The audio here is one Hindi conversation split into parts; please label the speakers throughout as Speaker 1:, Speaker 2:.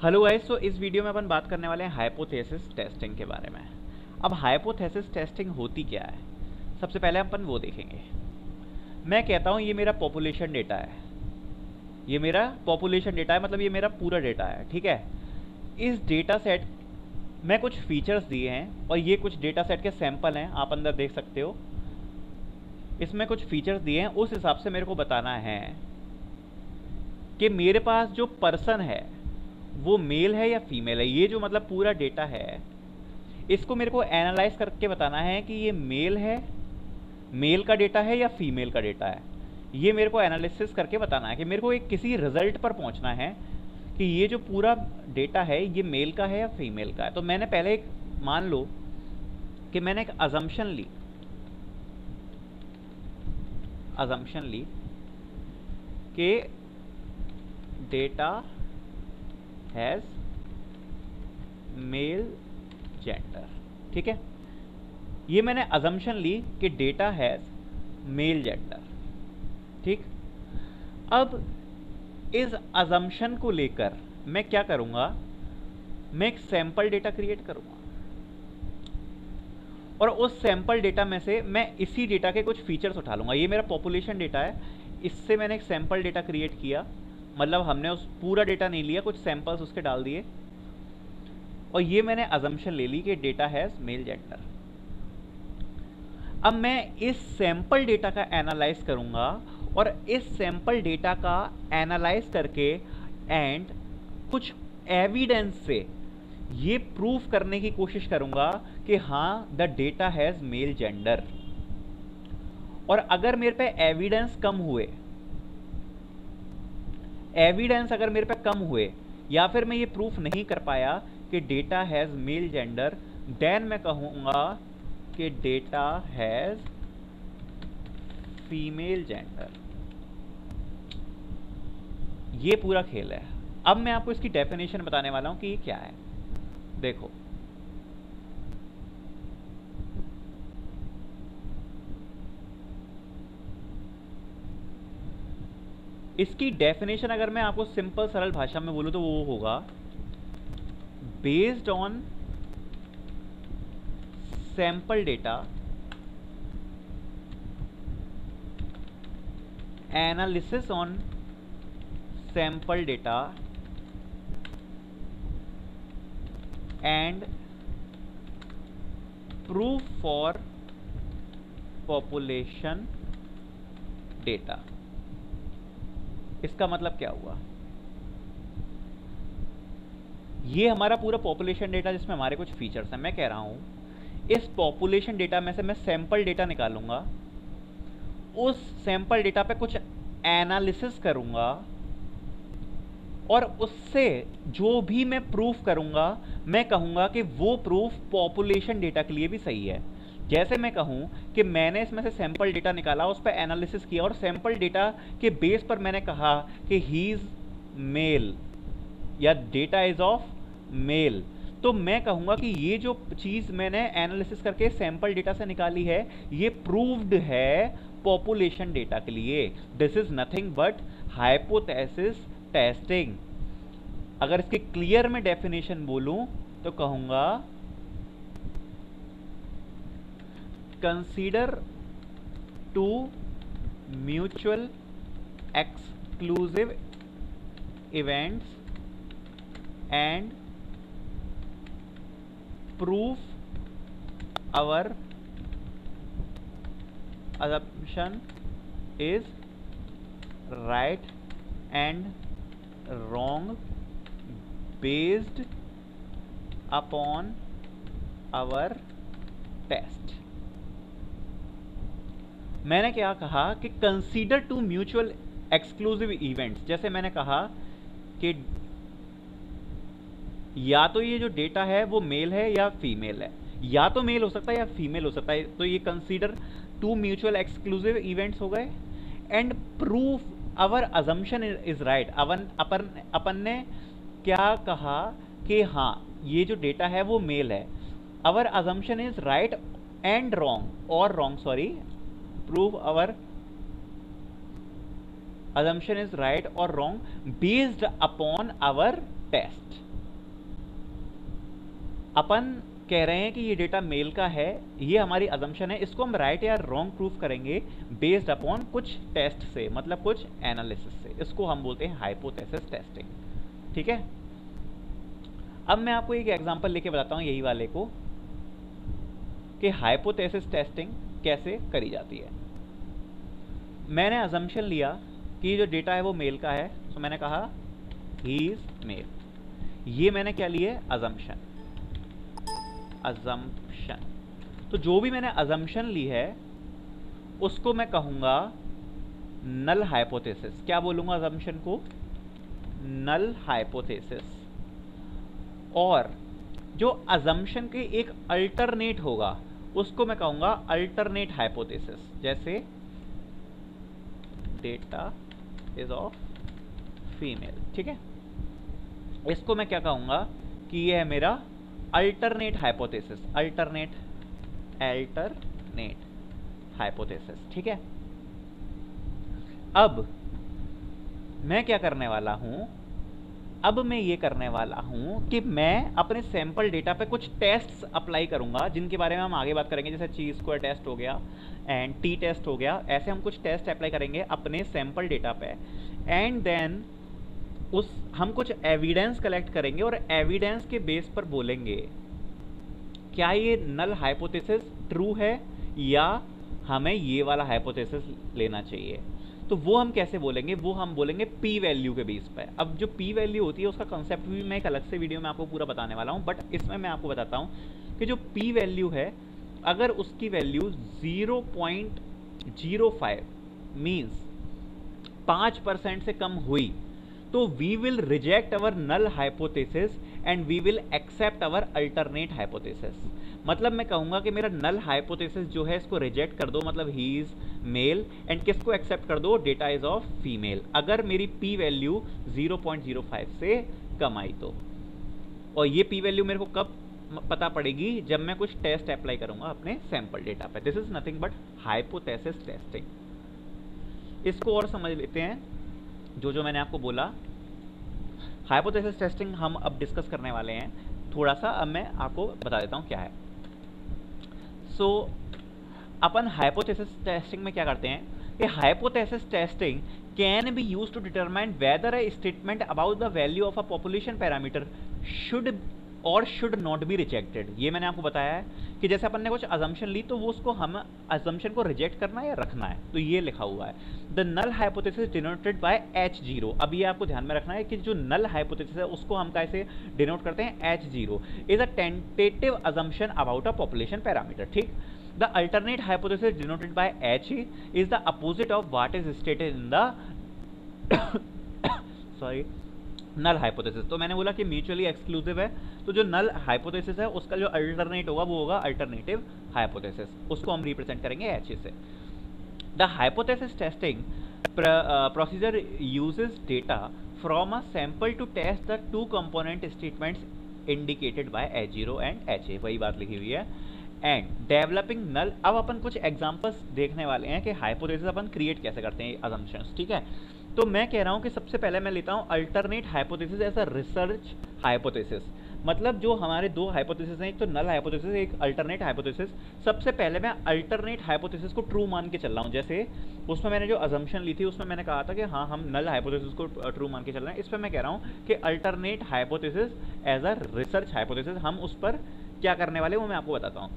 Speaker 1: हेलो गाइस, तो इस वीडियो में अपन बात करने वाले हैं हाइपोथेसिस टेस्टिंग के बारे में। अब हाइपोथेसिस टेस्टिंग होती क्या है, सबसे पहले अपन वो देखेंगे। मैं कहता हूँ ये मेरा पॉपुलेशन डेटा है, ये मेरा पॉपुलेशन डेटा है, मतलब ये मेरा पूरा डेटा है, ठीक है। इस डेटा सेट में कुछ फीचर्स दिए हैं और ये कुछ डेटा सेट के सैंपल हैं, आप अंदर देख सकते हो। इसमें कुछ फीचर्स दिए हैं, उस हिसाब से मेरे को बताना है कि मेरे पास जो पर्सन है वो मेल है या फीमेल है। ये जो मतलब पूरा डेटा है, इसको मेरे को एनालाइज करके बताना है कि ये मेल है, मेल का डेटा है या फीमेल का डेटा है। ये मेरे को एनालिसिस करके बताना है कि मेरे को एक किसी रिजल्ट पर पहुंचना है कि ये जो पूरा डेटा है ये मेल का है या फीमेल का है। तो मैंने पहले एक मान लो कि मैंने एक अजम्पशन ली कि डेटा हैज मेल जेंडर, ठीक है। ये मैंने अजम्पशन ली कि डेटा हैज मेल जेंडर, ठीक। अब इस अजम्पशन को लेकर मैं क्या करूंगा, मैं एक सैंपल डेटा क्रिएट करूंगा और उस सैंपल डेटा में से मैं इसी डेटा के कुछ फीचर्स उठा लूंगा। ये मेरा पॉपुलेशन डेटा है, इससे मैंने एक सैंपल डेटा क्रिएट किया, मतलब हमने उस पूरा डेटा नहीं लिया, कुछ सैंपल्स उसके डाल दिए और ये मैंने अजम्पशन ले ली कि डेटा हैज मेल जेंडर। अब मैं इस सैंपल डेटा का एनालाइज करूंगा और इस सैंपल डेटा का एनालाइज करके एंड कुछ एविडेंस से ये प्रूफ करने की कोशिश करूंगा कि हाँ the data has male gender. और अगर मेरे पे एविडेंस अगर मेरे पे कम हुए या फिर मैं ये प्रूफ नहीं कर पाया कि data has male gender, then मैं कहूंगा कि डेटा हैज फीमेल जेंडर। ये पूरा खेल है। अब मैं आपको इसकी डेफिनेशन बताने वाला हूं कि ये क्या है। देखो, इसकी डेफिनेशन अगर मैं आपको सिंपल सरल भाषा में बोलूं तो वो होगा based on sample data analysis on sample data and proof for population data. इसका मतलब क्या हुआ, ये हमारा पूरा पॉपुलेशन डेटा जिसमें हमारे कुछ फीचर्स हैं। मैं कह रहा हूं इस पॉपुलेशन डेटा में से मैं सैंपल डेटा निकालूंगा, उस सैंपल डेटा पे कुछ एनालिसिस करूंगा और उससे जो भी मैं प्रूफ करूंगा मैं कहूंगा कि वो प्रूफ पॉपुलेशन डेटा के लिए भी सही है। जैसे मैं कहूं कि मैंने इसमें से सैंपल डेटा निकाला, उस पर एनालिसिस किया और सैंपल डेटा के बेस पर मैंने कहा कि ही इज मेल या डेटा इज ऑफ मेल, तो मैं कहूंगा कि ये जो चीज मैंने एनालिसिस करके सैंपल डेटा से निकाली है ये प्रूव्ड है पॉपुलेशन डेटा के लिए। This is nothing but hypothesis testing. अगर इसके क्लियर में डेफिनेशन बोलूं तो कहूंगा consider to mutual exclusive events and prove our assumption is right and wrong based upon our test। मैंने क्या कहा कि consider to mutual exclusive events. जैसे मैंने कहा कि या तो ये जो डेटा है वो मेल है या फीमेल है, या तो मेल हो सकता है या फीमेल हो सकता है, तो ये consider to mutual exclusive events हो गए and proof our assumption is right. अपन ने क्या कहा कि हाँ ये जो डेटा है वो मेल है, our assumption is right and wrong और wrong, sorry, prove our assumption is right or wrong based upon our test। अपन कह रहे हैं कि ये डेटा मेल का है, ये हमारी अजम्पशन है, इसको हम राइट या रॉन्ग प्रूफ करेंगे बेस्ड अपॉन कुछ टेस्ट से, मतलब कुछ एनालिसिस से। इसको हम बोलते हैं हाइपोथेसिस टेस्टिंग, ठीक है। अब मैं आपको एक एग्जांपल लेके बताता हूँ यही वाले को कि हाइपोथेसिस टेस्टिंग कैसे करी जाती है। मैंने अजम्पशन लिया कि जो डेटा है वो मेल का है, तो मैंने कहा ही इज मेल। ये मैंने क्या लिए, अजम्पशन। तो जो भी मैंने अजम्पशन ली है उसको मैं कहूंगा नल हाइपोथेसिस। क्या बोलूंगा अजम्पशन को, नल हाइपोथेसिस। और जो अजम्पशन के एक अल्टरनेट होगा उसको मैं कहूंगा अल्टरनेट हाइपोथेसिस। जैसे डेटा इज ऑफ फीमेल, ठीक है, इसको मैं क्या कहूंगा कि ये है मेरा अल्टरनेट हाइपोथेसिस, अल्टरनेट हाइपोथेसिस, ठीक है। अब मैं क्या करने वाला हूं, अब मैं ये करने वाला हूं कि मैं अपने सैंपल डेटा पे कुछ टेस्ट्स अप्लाई करूंगा जिनके बारे में हम आगे बात करेंगे, जैसे ची स्क्वायर टेस्ट हो गया एंड टी टेस्ट हो गया। ऐसे हम कुछ टेस्ट अप्लाई करेंगे अपने सैंपल डेटा पे, एंड देन हम कुछ एविडेंस कलेक्ट करेंगे और एविडेंस के बेस पर बोलेंगे क्या ये नल हाइपोथेसिस ट्रू है या हमें ये वाला हाइपोथेसिस लेना चाहिए। तो वो हम कैसे बोलेंगे, वो हम बोलेंगे पी वैल्यू के बेस पे। अब जो पी वैल्यू होती है उसका कंसेप्ट भी मैं एक अलग से वीडियो में आपको पूरा बताने वाला हूं, बट इसमें मैं आपको बताता हूं कि जो पी वैल्यू है अगर उसकी वैल्यू 0.05 मीन्स 5% से कम हुई तो we will reject our null hypothesis and we will accept our alternate hypothesis. मतलब मैं कहूंगा कि मेरा नल हाइपोथेसिस जो है इसको रिजेक्ट कर दो, मतलब ही इज मेल, एंड किसको एक्सेप्ट कर दो, डेटा इज ऑफ फीमेल, अगर मेरी पी वैल्यू 0.05 से कम आई तो। और ये पी वैल्यू मेरे को कब पता पड़ेगी, जब मैं कुछ टेस्ट अप्लाई करूंगा अपने सैंपल डेटा पे। This is nothing but hypothesis testing. इसको और समझ लेते हैं जो मैंने आपको बोला। हाइपोथेसिस टेस्टिंग हम अब डिस्कस करने वाले हैं थोड़ा सा, अब मैं आपको बता देता हूं क्या है। सो अपन हाइपोथेसिस टेस्टिंग में क्या करते हैं कि hypothesis testing can be used to determine whether a statement about the value of a population parameter should or should not be rejected. ये मैंने आपको बताया है कि जैसे अपन ने कुछ अजम्पशन ली तो वो उसको हम अजम्पशन को रिजेक्ट करना है या रखना है, तो ये लिखा हुआ है the null hypothesis denoted by H0। अब ये आपको ध्यान में रखना है कि जो नल हाइपोथेसिस है उसको हम कैसे डिनोट करते हैं, H0 is a tentative assumption about a population parameter, ठीक। The alternate hypothesis denoted by H is the opposite of what is stated in the null hypothesis। तो मैंने बोला कि म्यूचुअली एक्सक्लूसिव है, तो जो नल हाइपोथेसिस है उसका जो अल्टरनेट होगा वो होगा अल्टरनेटिव हाइपोथेसिस, उसको हम रिप्रेजेंट करेंगे H से। The hypothesis testing procedure uses data from a sample to test the two component statements indicated by H0 and HA, वही बात लिखी हुई है। And developing null. अब अपन कुछ एग्जांपल्स देखने वाले हैं कि हाइपोथेसिस अपन क्रिएट कैसे करते हैं, अजम्पशंस, ठीक है। तो मैं कह रहा हूं कि सबसे पहले मैं लेता हूं alternate hypothesis as a research hypothesis. मतलब जो हमारे दो हाइपोथेसिस हैं, एक तो नल हाइपोथेसिस, एक अल्टरनेट हाइपोथेसिस। सबसे पहले मैं अल्टरनेट हाइपोथेसिस को ट्रू मान के चल रहा हूं। जैसे उसमें मैंने जो अजम्पशन ली थी उसमें मैंने कहा था कि हाँ हम नल हाइपोथेसिस को ट्रू मान के चल रहे हैं। इस पर मैं कह रहा हूं कि alternate hypothesis as a research hypothesis, हम उस पर क्या करने वाले वो मैं आपको बताता हूँ।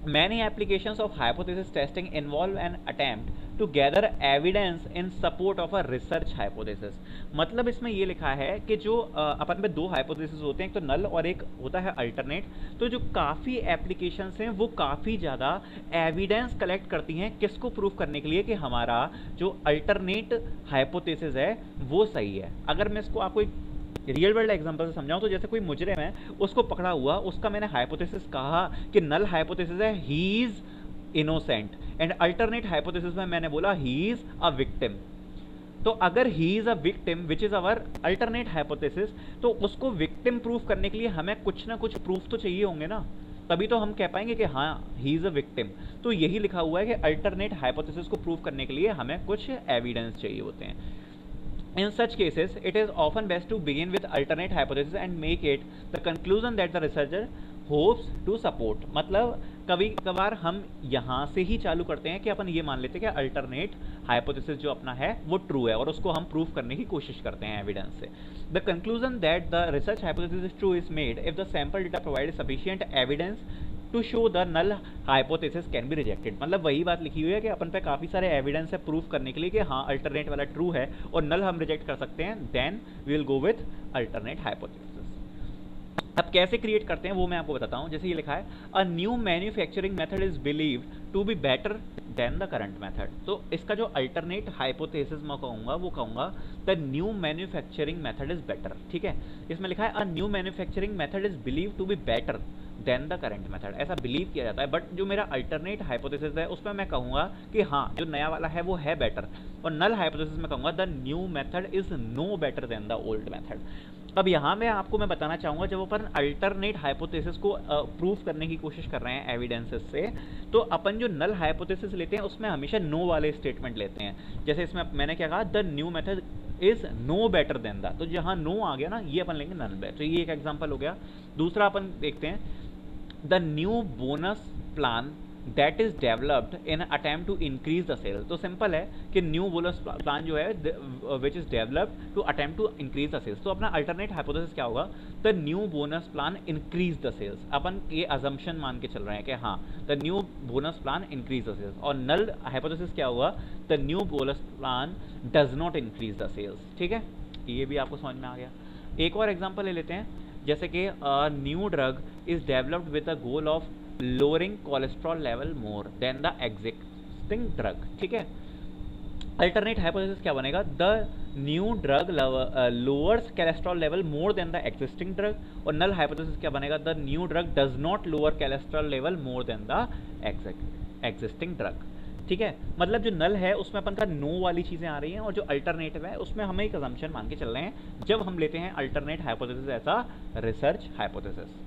Speaker 1: Many applications of hypothesis testing involve an attempt to gather evidence in support of a research hypothesis। मतलब इसमें ये लिखा है कि जो अपन में दो हाइपोथेसिस होते हैं, एक तो नल और एक होता है अल्टरनेट। तो जो काफ़ी एप्लीकेशंस हैं वो काफ़ी ज़्यादा एविडेंस कलेक्ट करती हैं किसको प्रूफ करने के लिए कि हमारा जो अल्टरनेट हाइपोथेसिस है वो सही है। अगर मैं इसको आपको एक रियल वर्ल्ड एग्जांपल से समझाऊं तो जैसे कोई मुजरिम है, उसको पकड़ा हुआ, उसका मैंने हाइपोथेसिस कहा कि नल हाइपोथेसिस है he is innocent, and alternate hypothesis में मैंने बोला ही इज अ विक्टिम। तो अगर he is a victim which is our alternate hypothesis, तो उसको विक्टिम प्रूफ करने के लिए हमें कुछ ना कुछ प्रूफ तो चाहिए होंगे ना, तभी तो हम कह पाएंगे कि हाँ ही इज अ विक्टिम। तो यही लिखा हुआ है कि अल्टरनेट हाइपोथेसिस को प्रूफ करने के लिए हमें कुछ एविडेंस चाहिए होते हैं। In such cases, it is often best to begin with alternate hypothesis and make it the conclusion that the researcher hopes to support, मतलब कभी कभार हम यहाँ से ही चालू करते हैं कि अपन ये मान लेते हैं कि अल्टरनेट हाइपोथेसिस जो अपना है वो ट्रू है, और उसको हम प्रूव करने की कोशिश करते हैं एविडेंस से। The conclusion that the research hypothesis is true is made if the sample data provide sufficient evidence to show the null hypothesis can be rejected. मतलब वही बात लिखी हुई है कि अपन पे काफ़ी सारे एविडेंस है प्रूफ करने के लिए कि हाँ अल्टरनेट वाला ट्रू है और नल हम रिजेक्ट कर सकते हैं, then we will go with alternate hypothesis. अब कैसे क्रिएट करते हैं वो मैं आपको बताता हूँ। जैसे ये लिखा है, a new manufacturing method is believed to be better than the current method. तो इसका जो अल्टरनेट हाइपोथेसिस मैं कहूँगा वो कहूँगा the new manufacturing method is better. ठीक है, इसमें लिखा है a new manufacturing method is believed to be better than the current method, ऐसा बिलीव किया जाता है। बट जो मेरा अल्टरनेट हाइपोथेसिस है उसमें मैं कहूँगा कि हाँ जो नया वाला है वो है बेटर, और नल हाइपोथेसिस में कहूँगा the new method is no better than the old method. अब यहाँ में आपको मैं बताना चाहूँगा, जब अपन अल्टरनेट हाइपोथेसिस को प्रूफ करने की कोशिश कर रहे हैं एविडेंसेस से, तो अपन जो नल हाइपोथेसिस लेते हैं उसमें हमेशा नो वाले स्टेटमेंट लेते हैं। जैसे इसमें मैंने क्या कहा, the new method is no better than the, तो जहाँ नो आ गया ना ये अपन लेंगे नल बेटर। तो ये एक एग्जाम्पल हो गया। दूसरा अपन देखते हैं, the new bonus plan that is developed in attempt to increase the sales. तो सिंपल है कि न्यू बोनस प्लान जो है which is developed to attempt to increase the sales. तो अपना अल्टरनेट हाइपोथेसिस क्या होगा, the new bonus plan increase the sales. अपन ये अजम्पशन मान के चल रहे हैं कि हाँ the new bonus plan increase the sales, और नल हाइपोथेसिस क्या होगा, the new bonus plan does not increase the sales. ठीक है, ये भी आपको समझ में आ गया। एक और एग्जाम्पल ले लेते हैं, जैसे कि new drug is developed with the goal of lowering cholesterol level more than the existing drug. ठीक है, अल्टरनेट हाइपोथेसिस क्या बनेगा, the new drug lowers cholesterol level more than the existing drug, और नल हाइपोथेसिस क्या बनेगा, the new drug does not lower cholesterol level more than the existing drug. ठीक है, मतलब जो नल है उसमें अपन का नो वाली चीज़ें आ रही हैं, और जो अल्टरनेटिव है उसमें हमें एक अजम्पशन मान के चल रहे हैं जब हम लेते हैं अल्टरनेट हाइपोथेसिस ऐसा रिसर्च हाइपोथेसिस।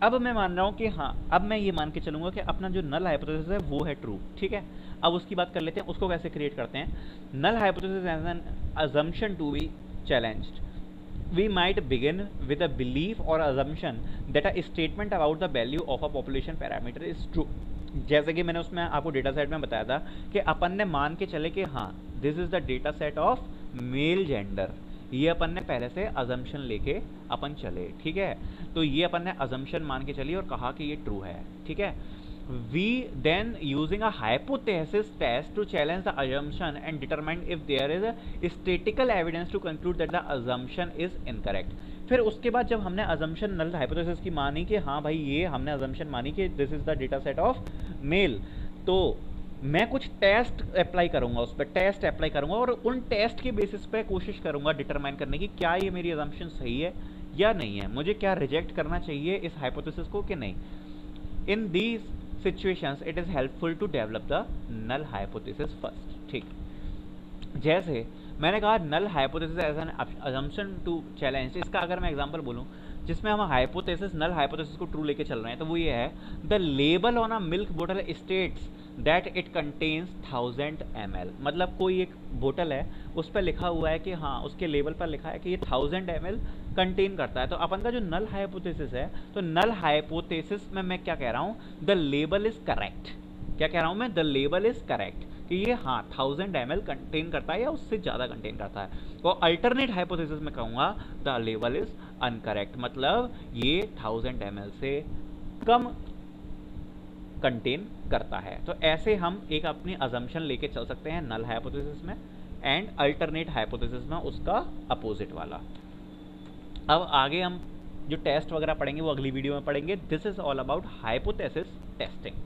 Speaker 1: अब मैं मान रहा हूँ कि हाँ अब मैं ये मान के चलूँगा कि अपना जो नल हाइपोथेसिस है वो है ट्रू। ठीक है, अब उसकी बात कर लेते हैं, उसको कैसे क्रिएट करते हैं। Null hypothesis as an assumption to be challenged, we might begin with a belief or assumption that a statement about the value of a population parameter is true। जैसे कि मैंने उसमें आपको डेटा सेट में बताया था कि अपन ने मान के चले कि हाँ this is the data set of male gender, ये अपन ने पहले से अजम्पशन लेके अपन चले। ठीक है, तो ये अपन ने अजम्पशन मान के चली और कहा कि ये ट्रू है। ठीक है, we then using a hypothesis test to challenge the assumption and determine if there is a statistical evidence to conclude that the assumption is incorrect। फिर उसके बाद जब हमने assumption null hypothesis की मानी कि हाँ भाई ये हमने assumption मानी कि this is the data set of male, तो मैं कुछ टेस्ट अप्लाई करूंगा, उस पर टेस्ट अप्लाई करूंगा और उन टेस्ट के बेसिस पे कोशिश करूंगा डिटरमाइन करने की क्या ये मेरी assumption सही है या नहीं है, मुझे क्या रिजेक्ट करना चाहिए इस हाइपोथेसिस को कि नहीं। In these situations it is helpful to develop the null hypothesis first। ठीक, जैसे मैंने कहा null hypothesis as an assumption to challenge, इसका अगर मैं एग्जांपल बोलूं जिसमें हम हाइपोथेसिस नल हाइपोथेसिस को ट्रू लेके चल रहे हैं, तो वो ये है, the label on a milk बोतल states that it contains 1000 ml। मतलब कोई एक बोतल है उस पर लिखा हुआ है कि हाँ उसके लेबल पर लिखा है कि ये 1000 ml कंटेन करता है। तो अपन का जो नल हाइपोथेसिस है, तो नल हाइपोथेसिस में मैं क्या कह रहा हूँ, द लेबल इज करेक्ट। क्या कह रहा हूँ मैं, द लेबल इज करेक्ट, कि ये हाँ 1000 ml कंटेन करता है या उससे ज़्यादा कंटेन करता है। और अल्टरनेट हाइपोथेसिस में कहूँगा द लेबल इज अनकरेक्ट, मतलब ये 1000 ml से कम कंटेन करता है। तो ऐसे हम एक अपनी अजम्पशन लेके चल सकते हैं नल हाइपोथेसिस में, एंड अल्टरनेट हाइपोथेसिस में उसका अपोजिट वाला। अब आगे हम जो टेस्ट वगैरह पढ़ेंगे वो अगली वीडियो में पढ़ेंगे। This is all about hypothesis testing.